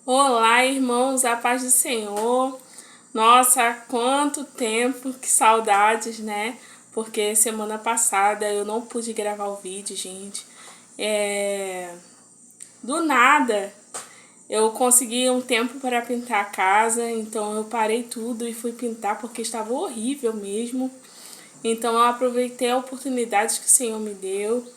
Olá, irmãos, a paz do Senhor. Nossa, quanto tempo, que saudades, né? Porque semana passada eu não pude gravar o vídeo, gente. Do nada eu consegui um tempo para pintar a casa, então eu parei tudo e fui pintar porque estava horrível mesmo. Então eu aproveitei a oportunidade que o Senhor me deu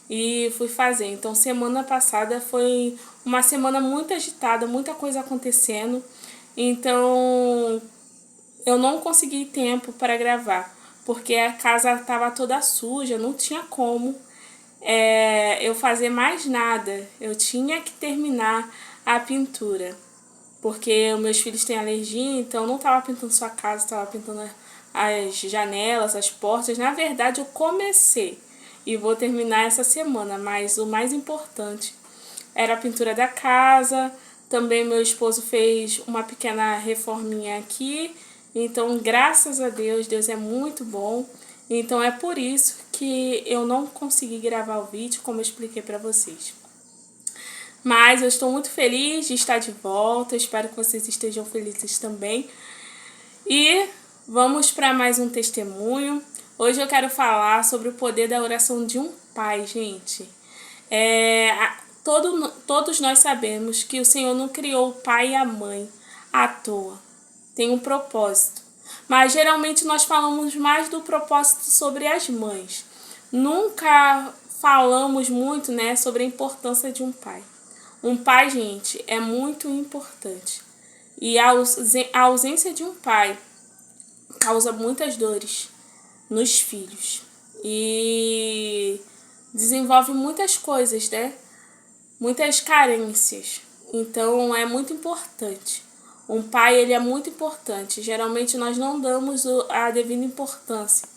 e fui fazer. Então semana passada foi uma semana muito agitada, muita coisa acontecendo. Então eu não consegui tempo para gravar, porque a casa estava toda suja, não tinha como eu fazer mais nada. Eu tinha que terminar a pintura, porque os meus filhos têm alergia, então eu não estava pintando só a casa, estava pintando as janelas, as portas. Na verdade, eu comecei e vou terminar essa semana, mas o mais importante era a pintura da casa. Também meu esposo fez uma pequena reforminha aqui, então graças a Deus, Deus é muito bom. Então é por isso que eu não consegui gravar o vídeo, como eu expliquei para vocês. Mas eu estou muito feliz de estar de volta, espero que vocês estejam felizes também. E vamos para mais um testemunho. Hoje eu quero falar sobre o poder da oração de um pai, gente. Todos nós sabemos que o Senhor não criou o pai e a mãe à toa. Tem um propósito. Mas geralmente nós falamos mais do propósito sobre as mães. Nunca falamos muito, né, sobre a importância de um pai. Um pai, gente, é muito importante. E a ausência de um pai causa muitas dores nos filhos. E desenvolve muitas coisas, né? Muitas carências. Então é muito importante. Um pai, ele é muito importante. Geralmente nós não damos a devida importância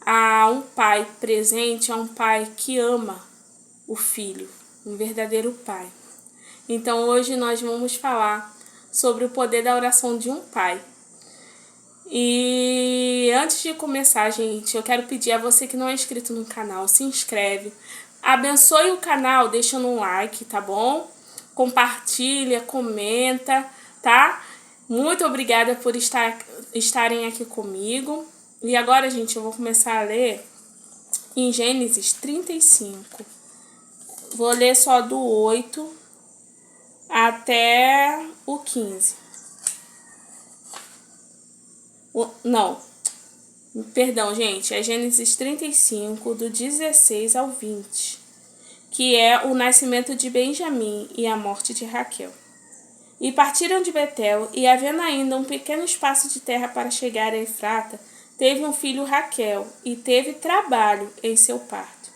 a um pai presente, a um pai que ama o filho, um verdadeiro pai. Então hoje nós vamos falar sobre o poder da oração de um pai. E antes de começar, gente, eu quero pedir a você que não é inscrito no canal, se inscreve, abençoe o canal deixando um like, tá bom? Compartilha, comenta, tá? Muito obrigada por estarem aqui comigo. E agora, gente, eu vou começar a ler em Gênesis 35. Vou ler só do 8 até o 15. Não, perdão, gente, é Gênesis 35, do 16 ao 20, que é o nascimento de Benjamim e a morte de Raquel. E partiram de Betel, e havendo ainda um pequeno espaço de terra para chegar a Efrata, teve um filho Raquel, e teve trabalho em seu parto.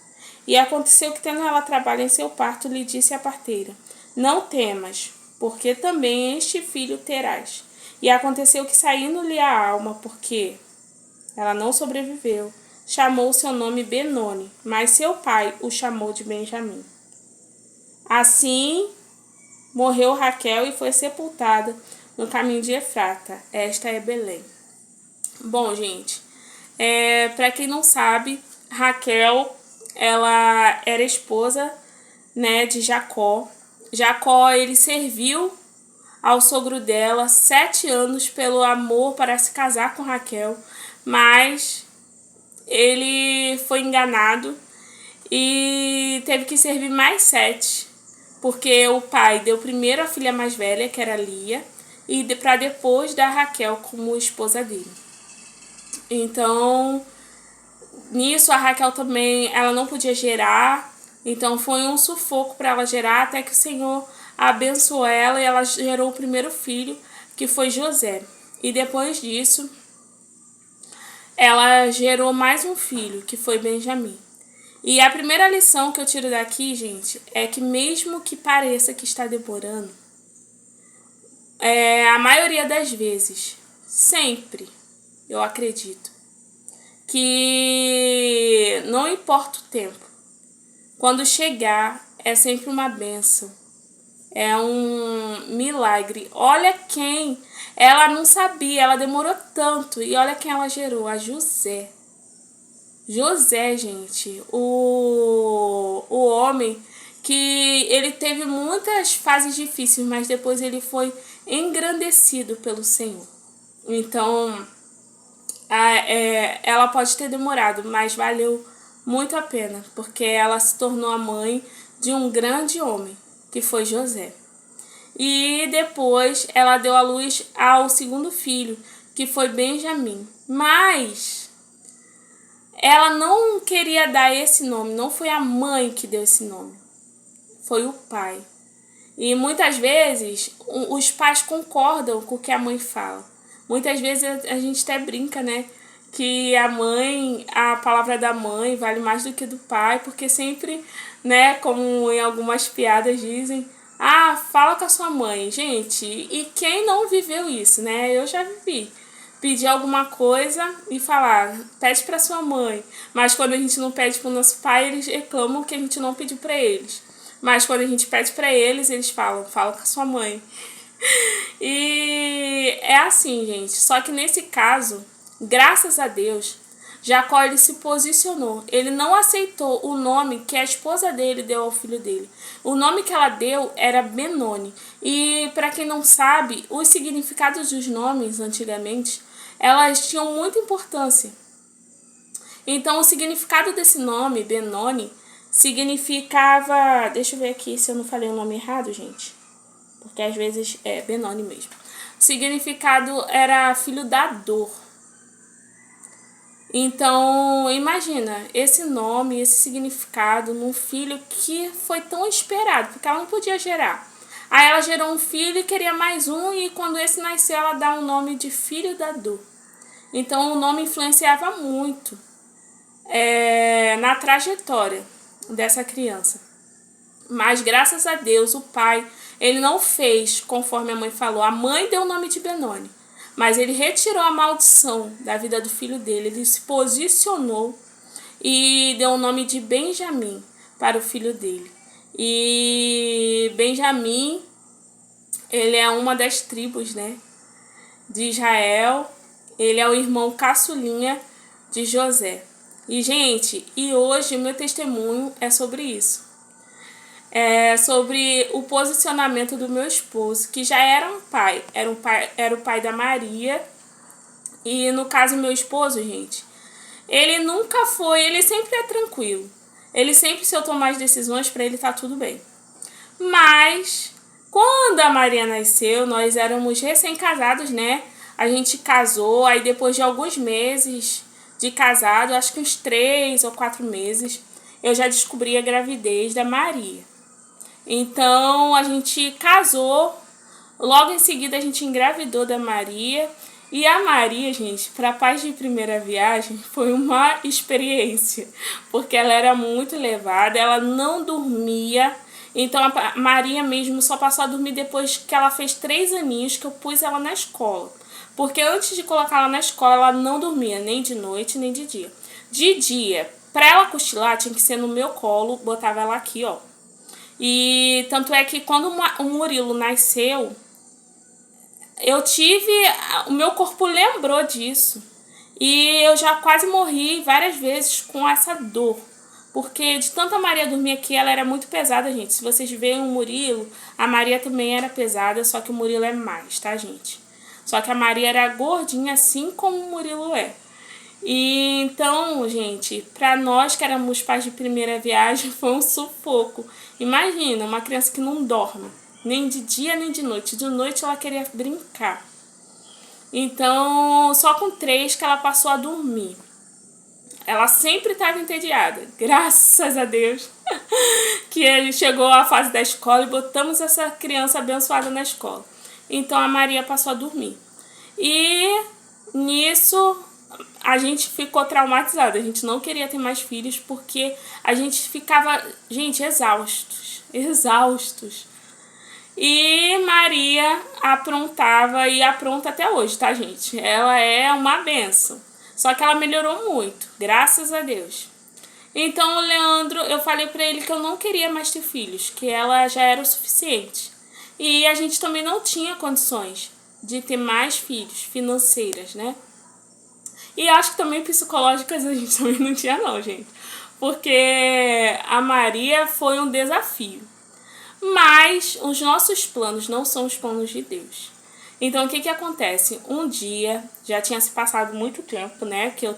E aconteceu que, tendo ela trabalho em seu parto, lhe disse a parteira: Não temas, porque também este filho terás. E aconteceu que, saindo-lhe a alma, porque ela não sobreviveu, chamou seu nome Benoni, mas seu pai o chamou de Benjamim. Assim morreu Raquel e foi sepultada no caminho de Efrata. Esta é Belém. Bom, gente, para quem não sabe, Raquel, ela era esposa, né, de Jacó. Jacó, ele serviu ao sogro dela 7 anos pelo amor para se casar com Raquel, mas ele foi enganado e teve que servir mais 7, porque o pai deu primeiro a filha mais velha, que era Lia, e para depois dar Raquel como esposa dele. Então, nisso a Raquel também, ela não podia gerar, então foi um sufoco para ela gerar, até que o Senhor abençoou ela e ela gerou o primeiro filho, que foi José. E depois disso, ela gerou mais um filho, que foi Benjamim. E a primeira lição que eu tiro daqui, gente, é que mesmo que pareça que está demorando, a maioria das vezes, sempre, eu acredito, que não importa o tempo, quando chegar é sempre uma bênção, é um milagre. Olha quem ela não sabia, ela demorou tanto, e olha quem ela gerou, a José. José, gente, o homem que ele teve muitas fases difíceis, mas depois ele foi engrandecido pelo Senhor. Então, ela pode ter demorado, mas valeu muito a pena, porque ela se tornou a mãe de um grande homem, que foi José. E depois ela deu à luz ao segundo filho, que foi Benjamim. Mas ela não queria dar esse nome, não foi a mãe que deu esse nome, foi o pai. E muitas vezes os pais concordam com o que a mãe fala. Muitas vezes a gente até brinca, né? Que a palavra da mãe vale mais do que do pai, porque sempre, né, como em algumas piadas dizem, fala com a sua mãe. Gente, e quem não viveu isso, né? Eu já vivi. Pedir alguma coisa e falar, pede para sua mãe. Mas quando a gente não pede para o nosso pai, eles reclamam que a gente não pediu para eles. Mas quando a gente pede para eles, eles falam, fala com a sua mãe. E é assim, gente. Só que nesse caso, graças a Deus, Jacó ele se posicionou. Ele não aceitou o nome que a esposa dele deu ao filho dele. O nome que ela deu era Benoni. E para quem não sabe, os significados dos nomes antigamente, elas tinham muita importância. Então o significado desse nome, Benoni, significava... Deixa eu ver aqui se eu não falei o nome errado, gente. Porque às vezes é Benoni mesmo. O significado era filho da dor. Então, imagina esse nome, esse significado num filho que foi tão esperado, porque ela não podia gerar. Aí ela gerou um filho e queria mais um, e quando esse nasceu, ela dá o nome de filho da dor. Então, o nome influenciava muito na trajetória dessa criança. Mas, graças a Deus, o pai, ele não fez conforme a mãe falou. A mãe deu o nome de Benoni. Mas ele retirou a maldição da vida do filho dele. Ele se posicionou e deu o nome de Benjamim para o filho dele. E Benjamim, ele é uma das tribos, né, de Israel. Ele é o irmão caçulinha de José. E, gente, hoje o meu testemunho é sobre isso. Sobre o posicionamento do meu esposo, que já era um pai. Era o pai da Maria. E no caso, meu esposo, gente, ele nunca foi, ele sempre é tranquilo. Ele sempre, se eu tomar as decisões, para ele tá tudo bem. Mas, quando a Maria nasceu, nós éramos recém-casados, né? A gente casou, aí depois de alguns meses de casado, acho que uns 3 ou 4 meses, eu já descobri a gravidez da Maria. Então, a gente casou, logo em seguida a gente engravidou da Maria. E a Maria, gente, para pais de primeira viagem, foi uma experiência, porque ela era muito levada, ela não dormia. Então, a Maria mesmo só passou a dormir depois que ela fez 3 aninhos, que eu pus ela na escola. Porque antes de colocar ela na escola, ela não dormia, nem de noite, nem de dia. De dia, para ela cochilar, tinha que ser no meu colo, botava ela aqui, ó. E tanto é que quando o Murilo nasceu, o meu corpo lembrou disso. E eu já quase morri várias vezes com essa dor. Porque de tanta Maria dormir aqui, ela era muito pesada, gente. Se vocês veem o Murilo, a Maria também era pesada, só que o Murilo é mais, tá, gente? Só que a Maria era gordinha, assim como o Murilo é. E então, gente, para nós que éramos pais de primeira viagem, foi um sufoco. Imagina, uma criança que não dorme, nem de dia nem de noite. De noite ela queria brincar. Então, só com 3 que ela passou a dormir. Ela sempre estava entediada, graças a Deus, que ele chegou à fase da escola e botamos essa criança abençoada na escola. Então, a Maria passou a dormir. E nisso, a gente ficou traumatizada. A gente não queria ter mais filhos porque a gente ficava, gente, exaustos. E Maria aprontava e apronta até hoje, tá, gente? Ela é uma bênção. Só que ela melhorou muito, graças a Deus. Então, o Leandro, eu falei pra ele que eu não queria mais ter filhos, que ela já era o suficiente. E a gente também não tinha condições de ter mais filhos, financeiras, né? E acho que também psicológicas a gente também não tinha não, gente. porque a Maria foi um desafio. Mas os nossos planos não são os planos de Deus. Então, o que que acontece? Um dia, já tinha se passado muito tempo, né? Que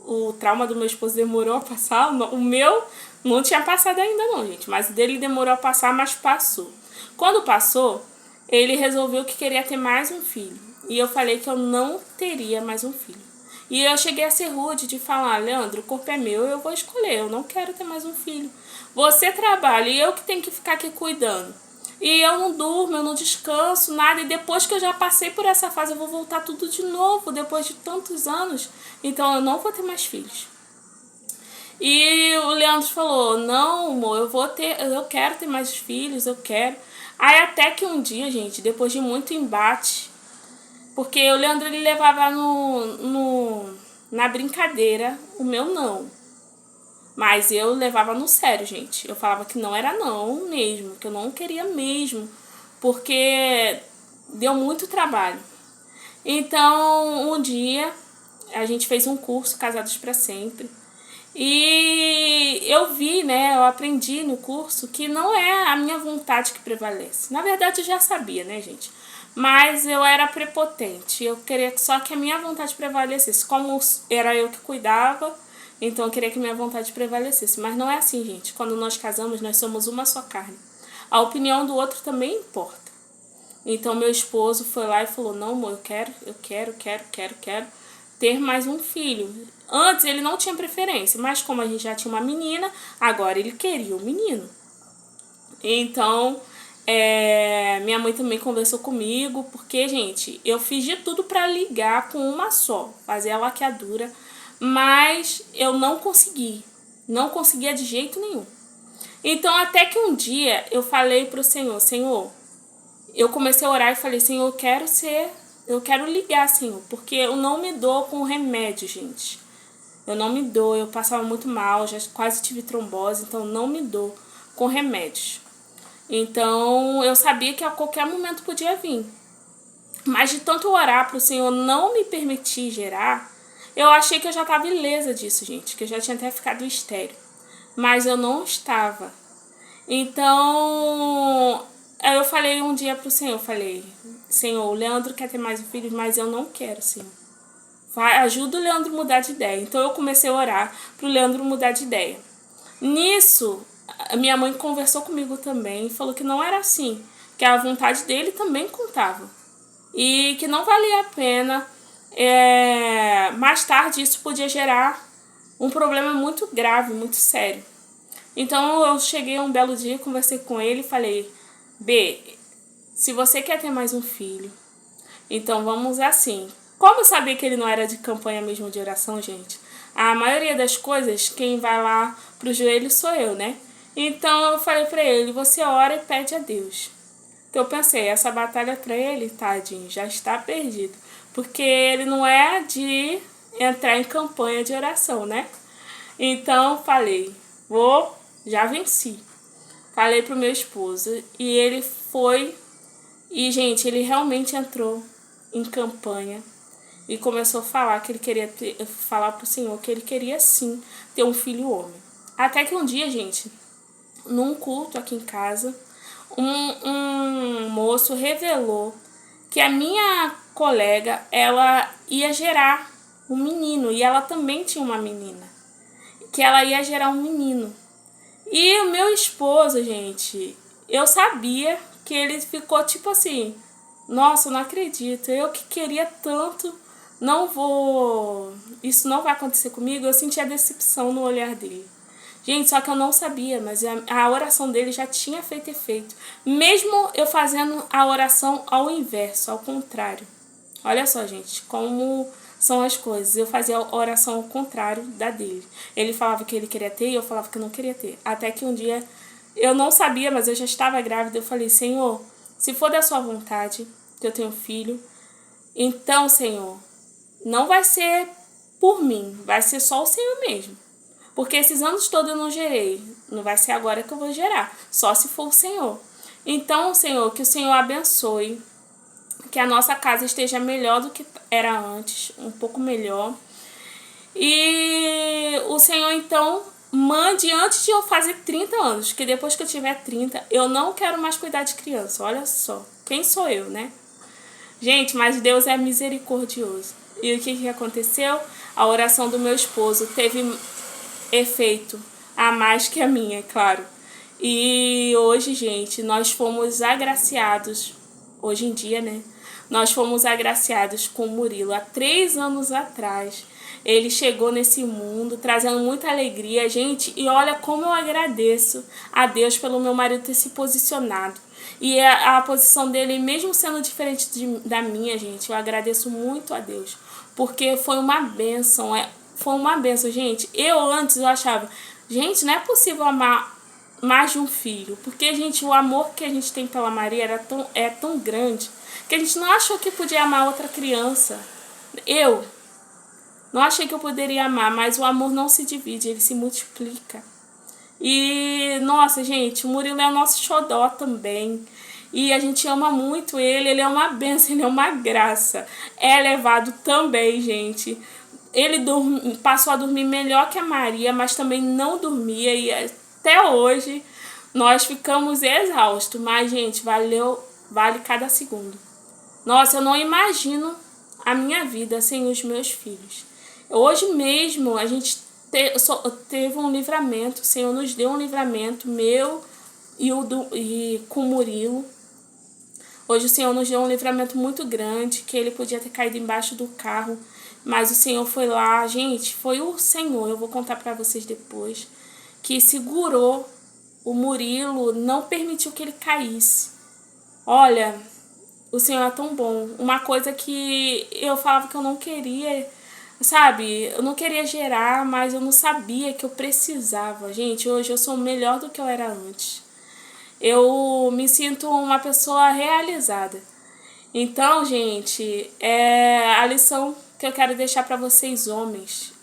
o trauma do meu esposo demorou a passar. O meu não tinha passado ainda não, gente. Mas o dele demorou a passar, mas passou. Quando passou, ele resolveu que queria ter mais um filho. E eu falei que eu não teria mais um filho. E eu cheguei a ser rude de falar, Leandro, o corpo é meu, eu vou escolher, eu não quero ter mais um filho. Você trabalha e eu que tenho que ficar aqui cuidando. E eu não durmo, eu não descanso, nada. E depois que eu já passei por essa fase, eu vou voltar tudo de novo, depois de tantos anos. Então eu não vou ter mais filhos. E o Leandro falou, não, amor, eu quero ter mais filhos, eu quero. Aí até que um dia, gente, depois de muito embate, porque o Leandro ele levava na brincadeira o meu não. Mas eu levava no sério, gente. Eu falava que não era não mesmo, que eu não queria mesmo, porque deu muito trabalho. Então, um dia, a gente fez um curso, Casados para Sempre. E eu vi, né, eu aprendi no curso que não é a minha vontade que prevalece. Na verdade, eu já sabia, né, gente? Mas eu era prepotente. Eu queria só que a minha vontade prevalecesse. Como era eu que cuidava, então eu queria que a minha vontade prevalecesse. Mas não é assim, gente. Quando nós casamos, nós somos uma só carne. A opinião do outro também importa. Então meu esposo foi lá e falou, não, amor, eu quero ter mais um filho. Antes ele não tinha preferência, mas como a gente já tinha uma menina, agora ele queria um menino. Então, minha mãe também conversou comigo, porque, gente, eu fiz de tudo para ligar com uma só, fazer a laqueadura, mas eu não consegui. Não conseguia de jeito nenhum. Então, até que um dia eu falei pro Senhor, Senhor, eu comecei a orar e falei, Senhor, eu quero ligar, Senhor, porque eu não me dou com remédio, gente. Eu não me dou, eu passava muito mal, já quase tive trombose, então não me dou com remédios. Então, eu sabia que a qualquer momento podia vir. Mas de tanto orar para o Senhor não me permitir gerar, eu achei que eu já estava ilesa disso, gente, que eu já tinha até ficado estéril. Mas eu não estava. Então, aí eu falei um dia pro Senhor, falei, Senhor, o Leandro quer ter mais um filho, mas eu não quero, Senhor. Ajuda o Leandro a mudar de ideia. Então eu comecei a orar pro Leandro mudar de ideia. Nisso, a minha mãe conversou comigo também e falou que não era assim, que a vontade dele também contava. E que não valia a pena, mais tarde isso podia gerar um problema muito grave, muito sério. Então eu cheguei um belo dia, conversei com ele e falei, B, se você quer ter mais um filho, então vamos assim. Como eu sabia que ele não era de campanha mesmo de oração, gente, a maioria das coisas, quem vai lá pro joelho sou eu, né? Então eu falei pra ele, você ora e pede a Deus. Então eu pensei, essa batalha pra ele, tadinho, já está perdido. Porque ele não é de entrar em campanha de oração, né? Então falei, já venci. Falei pro meu esposo e ele foi e, gente, ele realmente entrou em campanha e começou a falar que ele queria falar pro Senhor que ele queria sim ter um filho homem. Até que um dia, gente, num culto aqui em casa, um moço revelou que a minha colega, ela ia gerar um menino e ela também tinha uma menina, que ela ia gerar um menino. E o meu esposo, gente, eu sabia que ele ficou tipo assim, nossa, eu não acredito, eu que queria tanto, isso não vai acontecer comigo. Eu senti a decepção no olhar dele. Gente, só que eu não sabia, mas a oração dele já tinha feito efeito. Mesmo eu fazendo a oração ao inverso, ao contrário. Olha só, gente, como são as coisas. Eu fazia a oração ao contrário da dele. Ele falava que ele queria ter e eu falava que eu não queria ter. Até que um dia, eu não sabia, mas eu já estava grávida. Eu falei, Senhor, se for da sua vontade que eu tenho filho, então, Senhor, não vai ser por mim, vai ser só o Senhor mesmo. Porque esses anos todos eu não gerei. Não vai ser agora que eu vou gerar. Só se for o Senhor. Então, Senhor, que o Senhor abençoe. Que a nossa casa esteja melhor do que era antes. Um pouco melhor. E o Senhor, então, mande antes de eu fazer 30 anos, porque depois que eu tiver 30, eu não quero mais cuidar de criança. Olha só, quem sou eu, né? Gente, mas Deus é misericordioso. E o que aconteceu? A oração do meu esposo teve efeito a mais que a minha, é claro. E hoje, gente, nós fomos agraciados, hoje em dia, né? Nós fomos agraciados com o Murilo há 3 anos atrás. Ele chegou nesse mundo trazendo muita alegria, gente. E olha como eu agradeço a Deus pelo meu marido ter se posicionado. E a posição dele, mesmo sendo diferente da minha, gente, eu agradeço muito a Deus. Porque foi uma bênção, foi uma bênção, gente. Antes eu achava, gente, não é possível amar mais de um filho. Porque, gente, o amor que a gente tem pela Maria é tão grande que a gente não achou que podia amar outra criança. Eu não achei que eu poderia amar, mas o amor não se divide, ele se multiplica. E, nossa, gente, o Murilo é o nosso xodó também. E a gente ama muito ele é uma bênção, ele é uma graça. É levado também, gente. Ele passou a dormir melhor que a Maria, mas também não dormia. E até hoje nós ficamos exaustos. Mas, gente, vale cada segundo. Nossa, eu não imagino a minha vida sem os meus filhos. Hoje mesmo a gente teve um livramento, o Senhor nos deu um livramento, meu e com o Murilo. Hoje o Senhor nos deu um livramento muito grande, que ele podia ter caído embaixo do carro, mas o Senhor foi lá, gente, foi o Senhor, eu vou contar para vocês depois, que segurou o Murilo, não permitiu que ele caísse. Olha, o Senhor é tão bom. Uma coisa que eu falava que eu não queria, sabe? Eu não queria gerar, mas eu não sabia que eu precisava. Gente, hoje eu sou melhor do que eu era antes. Eu me sinto uma pessoa realizada. Então, gente, a lição que eu quero deixar para vocês, homens.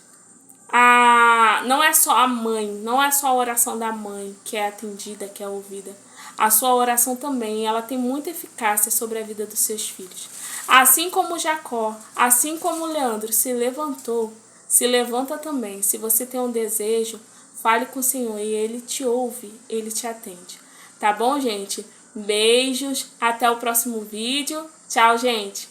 Não é só a mãe, não é só a oração da mãe que é atendida, que é ouvida. A sua oração também, ela tem muita eficácia sobre a vida dos seus filhos. Assim como Jacó, assim como Leandro se levantou, se levanta também. Se você tem um desejo, fale com o Senhor e Ele te ouve, Ele te atende. Tá bom, gente? Beijos, até o próximo vídeo. Tchau, gente!